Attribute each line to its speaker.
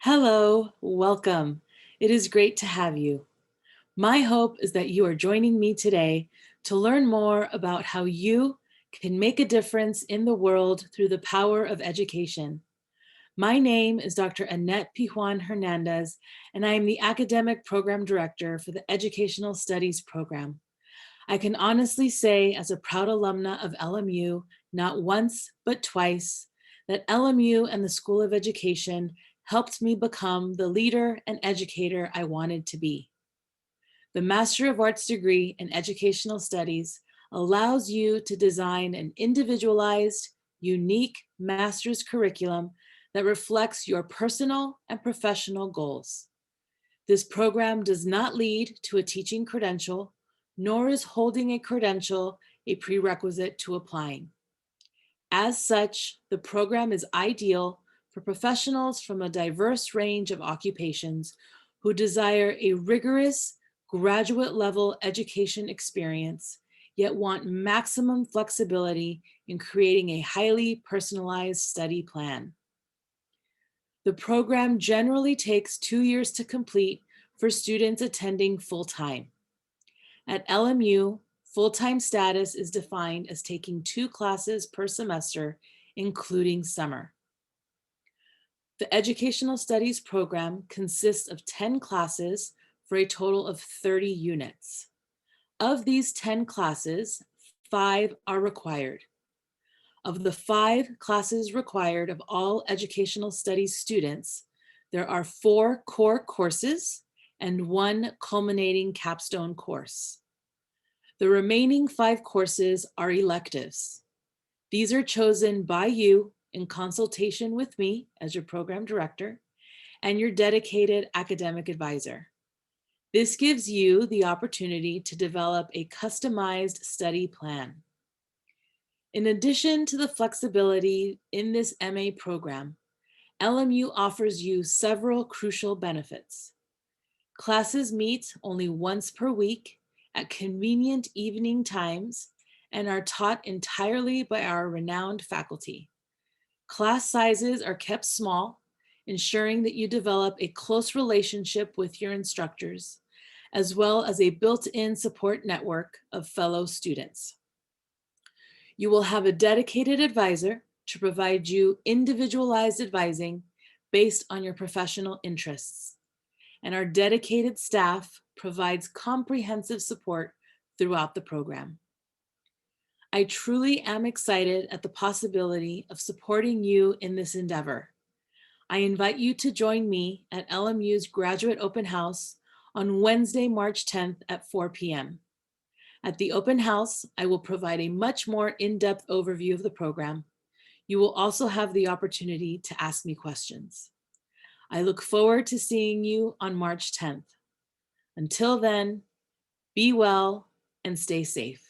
Speaker 1: Hello, welcome. It is great to have you. My hope is that you are joining me today to learn more about how you can make a difference in the world through the power of education. My name is Dr. Annette Pijuan Hernandez, and I am the Academic Program Director for the Educational Studies program. I can honestly say, as a proud alumna of LMU, not once, but twice, that LMU and the School of Education helped me become the leader and educator I wanted to be. The Master of Arts degree in Educational Studies allows you to design an individualized, unique master's curriculum that reflects your personal and professional goals. This program does not lead to a teaching credential, nor is holding a credential a prerequisite to applying. As such, the program is ideal for professionals from a diverse range of occupations who desire a rigorous graduate level education experience, yet want maximum flexibility in creating a highly personalized study plan. The program generally takes 2 years to complete for students attending full-time. At LMU, full-time status is defined as taking 2 classes per semester, including summer. The Educational Studies program consists of 10 classes for a total of 30 units. Of these 10 classes, 5 are required. Of the 5 classes required of all Educational Studies students, there are 4 core courses and 1 culminating capstone course. The remaining 5 courses are electives. These are chosen by you in consultation with me as your program director and your dedicated academic advisor. This gives you the opportunity to develop a customized study plan. In addition to the flexibility in this MA program, LMU offers you several crucial benefits. Classes meet only once per week at convenient evening times and are taught entirely by our renowned faculty. Class sizes are kept small, ensuring that you develop a close relationship with your instructors, as well as a built-in support network of fellow students. You will have a dedicated advisor to provide you individualized advising based on your professional interests. And our dedicated staff provides comprehensive support throughout the program. I truly am excited at the possibility of supporting you in this endeavor. I invite you to join me at LMU's Graduate Open House on Wednesday, March 10th at 4 p.m. At the open house, I will provide a much more in-depth overview of the program. You will also have the opportunity to ask me questions. I look forward to seeing you on March 10th. Until then, be well and stay safe.